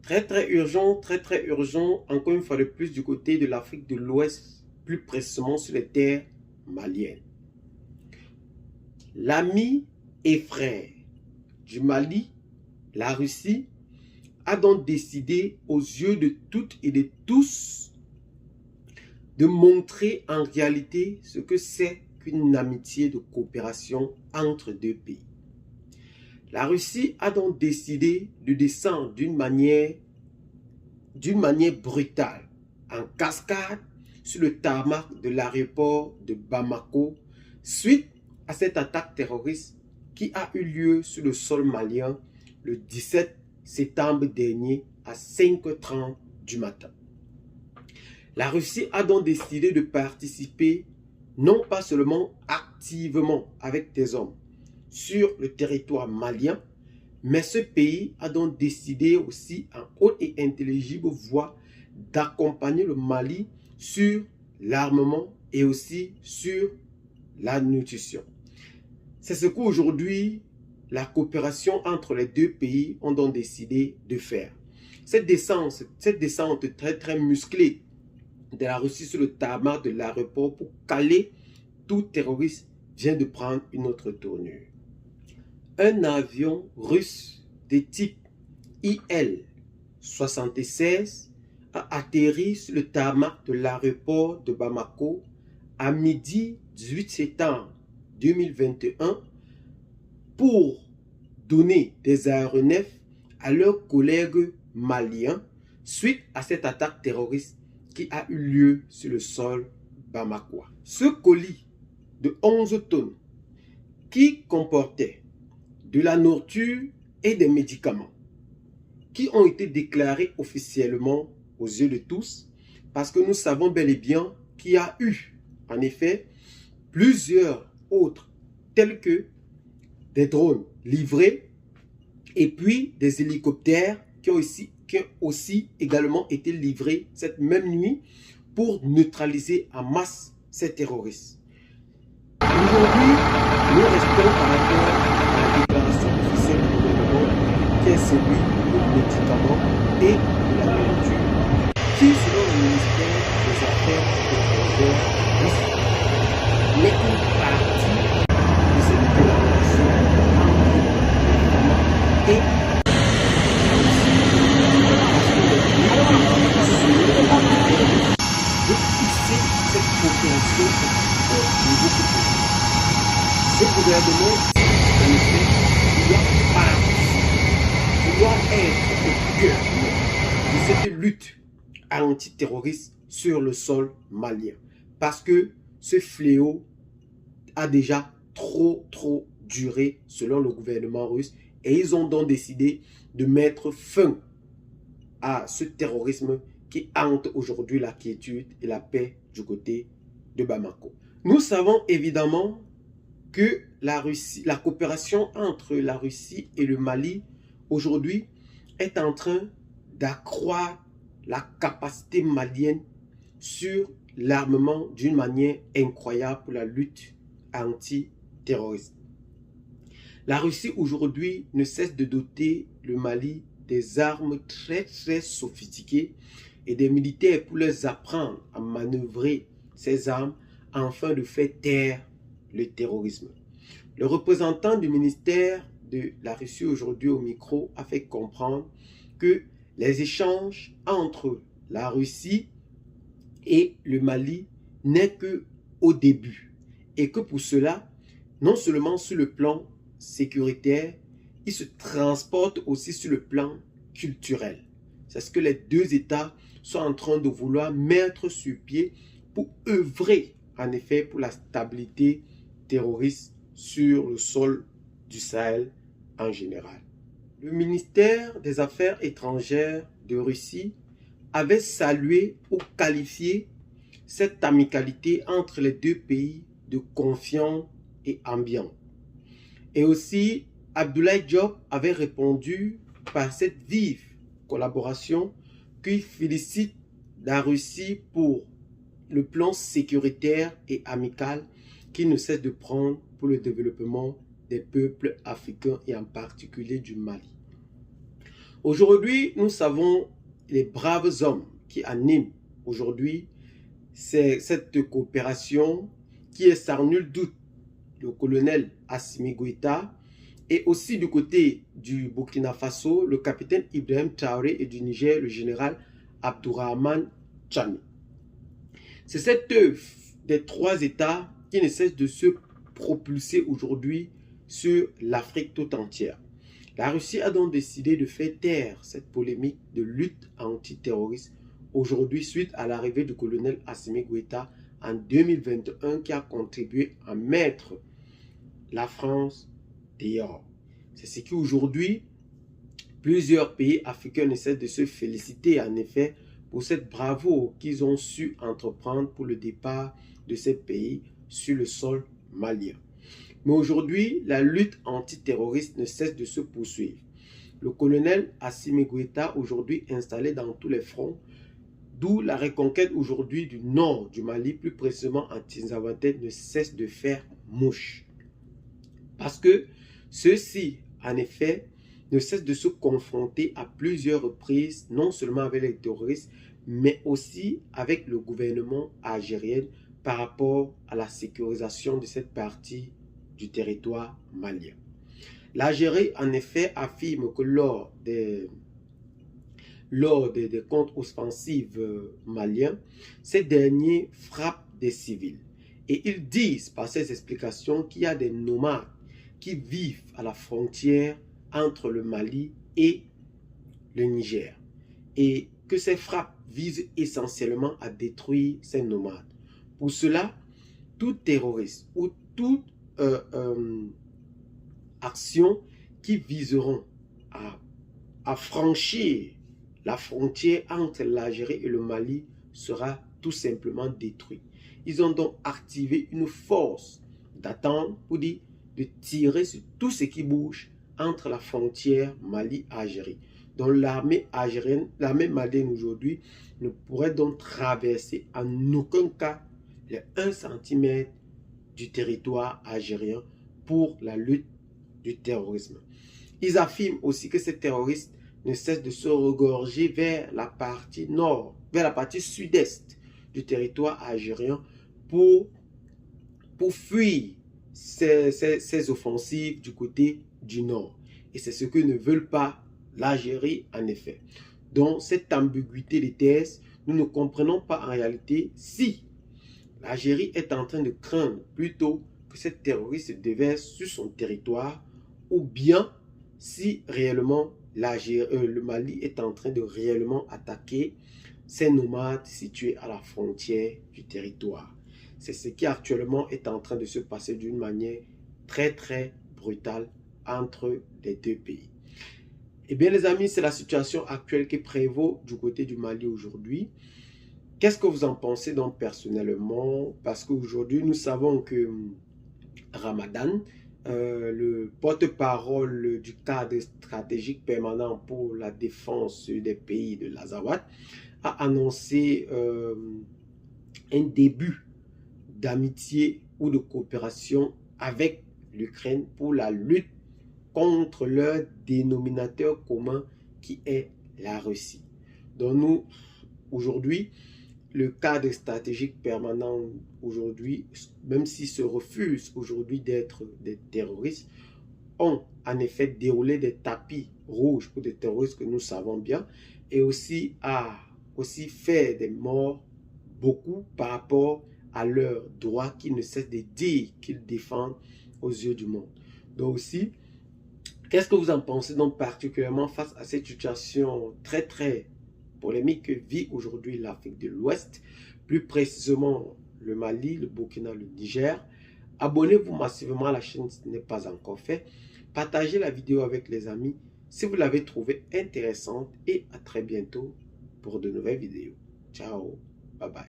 Très urgent, encore une fois de plus du côté de l'Afrique de l'Ouest, plus précisément sur les terres maliennes. L'ami et frère du Mali, la Russie, a donc décidé aux yeux de toutes et de tous de montrer en réalité ce que c'est qu'une amitié de coopération entre deux pays. La Russie a donc décidé de descendre d'une manière brutale, en cascade, sur le tarmac de l'aéroport de Bamako, suite à cette attaque terroriste qui a eu lieu sur le sol malien le 17 septembre dernier à 5h30 du matin. La Russie a donc décidé de participer non pas seulement activement avec des hommes sur le territoire malien, mais ce pays a donc décidé aussi en haute et intelligible voix d'accompagner le Mali sur l'armement et aussi sur la nutrition. C'est ce qu'aujourd'hui la coopération entre les deux pays ont donc décidé de faire. Cette descente très musclée de la Russie sur le tarmac de l'aéroport pour caler tout terroriste vient de prendre une autre tournure. Un avion russe de type IL-76 a atterri sur le tarmac de l'aéroport de Bamako à midi 18 septembre 2021 pour donner des aéronefs à leurs collègues maliens suite à cette attaque terroriste qui a eu lieu sur le sol bamakois. Ce colis de 11 tonnes qui comportait de la nourriture et des médicaments qui ont été déclarés officiellement aux yeux de tous parce que nous savons bel et bien qu'il y a eu en effet plusieurs autres tels que des drones livrés et puis des hélicoptères qui ont aussi également été livrés cette même nuit pour neutraliser en masse ces terroristes. Aujourd'hui, nous restons par rapport à la déclaration officielle du gouvernement qui est celui des médicaments et de la nourriture qui, selon le ministère des Affaires étrangères russe, n'est qu'une partie de cette collaboration entre le gouvernement et de pousser cette coopération au niveau que possible. Ce gouvernement, en effet, doit être au cœur de cette lutte antiterroriste sur le sol malien. Parce que ce fléau a déjà trop duré selon le gouvernement russe et ils ont donc décidé de mettre fin à ce terrorisme qui hante aujourd'hui la quiétude et la paix du côté de Bamako. Nous savons évidemment que la coopération entre la Russie et le Mali aujourd'hui est en train d'accroître la capacité malienne sur l'armement d'une manière incroyable pour la lutte anti-terroriste. La Russie aujourd'hui ne cesse de doter le Mali des armes très sophistiquées et des militaires pour les apprendre à manœuvrer ces armes afin de faire taire le terrorisme. Le représentant du ministère de la Russie aujourd'hui au micro a fait comprendre que les échanges entre la Russie et le Mali n'est que au début et que pour cela, non seulement sur le plan sécuritaire, il se transporte aussi sur le plan culturel. C'est ce que les deux États sont en train de vouloir mettre sur pied pour œuvrer en effet pour la stabilité terroriste sur le sol du Sahel en général. Le ministère des Affaires étrangères de Russie avait salué ou qualifié cette amicalité entre les deux pays de confiance et ambiante. Et aussi, Abdoulaye Diop avait répondu par cette vive collaboration qui félicite la Russie pour le plan sécuritaire et amical qu'il ne cesse de prendre pour le développement des peuples africains et en particulier du Mali. Aujourd'hui, nous savons les braves hommes qui animent aujourd'hui cette coopération qui est sans nul doute le colonel Assimi Goïta et aussi du côté du Burkina Faso, le capitaine Ibrahim Traoré et du Niger, le général Abdourahmane Tchani. C'est cette œuvre des trois États qui ne cesse de se propulser aujourd'hui sur l'Afrique tout entière. La Russie a donc décidé de faire taire cette polémique de lutte antiterroriste aujourd'hui suite à l'arrivée du colonel Assimi Goïta en 2021 qui a contribué à mettre la France dehors. C'est ce qui aujourd'hui, plusieurs pays africains ne cessent de se féliciter en effet pour cette bravoure qu'ils ont su entreprendre pour le départ de ces pays sur le sol malien. Mais aujourd'hui, la lutte antiterroriste ne cesse de se poursuivre. Le colonel Assimi Goïta, aujourd'hui installé dans tous les fronts, d'où la reconquête aujourd'hui du nord du Mali, plus précisément en Tinzawatène, ne cesse de faire mouche. Parce que ceux-ci, en effet, ne cessent de se confronter à plusieurs reprises, non seulement avec les terroristes, mais aussi avec le gouvernement algérien par rapport à la sécurisation de cette partie du territoire malien. L'Algérie, en effet, affirme que lors des contre-offensives maliens, ces derniers frappent des civils. Et ils disent par ces explications qu'il y a des nomades qui vivent à la frontière entre le Mali et le Niger. Et que ces frappes visent essentiellement à détruire ces nomades. Pour cela, tout terroriste ou toute action qui viseront à franchir la frontière entre l'Algérie et le Mali sera tout simplement détruite. Ils ont donc activé une force d'attente pour dire de tirer sur tout ce qui bouge entre la frontière Mali-Algérie. Donc l'armée algérienne, l'armée malienne aujourd'hui ne pourrait donc traverser en aucun cas les 1 cm du territoire algérien pour la lutte du terrorisme. Ils affirment aussi que ces terroristes ne cessent de se regorger vers la partie nord, vers la partie sud-est du territoire algérien pour fuir ces offensives du côté du nord. Et c'est ce que ne veulent pas l'Algérie en effet. Donc cette ambiguïté des thèses, nous ne comprenons pas en réalité si l'Algérie est en train de craindre plutôt que ces terroristes se déversent sur son territoire ou bien si réellement le Mali est en train de réellement attaquer ces nomades situés à la frontière du territoire. C'est ce qui actuellement est en train de se passer d'une manière très très brutale entre les deux pays. Eh bien les amis, c'est la situation actuelle qui prévaut du côté du Mali aujourd'hui. Qu'est-ce que vous en pensez donc personnellement? Parce qu'aujourd'hui nous savons que Ramadan, le porte-parole du cadre stratégique permanent pour la défense des pays de l'Azawad, a annoncé un début d'amitié ou de coopération avec l'Ukraine pour la lutte contre leur dénominateur commun qui est la Russie. Donc nous, aujourd'hui, le cadre stratégique permanent aujourd'hui, même s'ils se refusent aujourd'hui d'être des terroristes, ont en effet déroulé des tapis rouges pour des terroristes que nous savons bien et aussi a fait des morts beaucoup par rapport à leurs droits qu'ils ne cessent de dire qu'ils défendent aux yeux du monde. Donc aussi, qu'est-ce que vous en pensez donc particulièrement face à cette situation très très polémique que vit aujourd'hui l'Afrique de l'Ouest, plus précisément le Mali, le Burkina, le Niger? Abonnez-vous massivement à la chaîne si ce n'est pas encore fait. Partagez la vidéo avec les amis si vous l'avez trouvée intéressante et à très bientôt pour de nouvelles vidéos. Ciao, bye bye.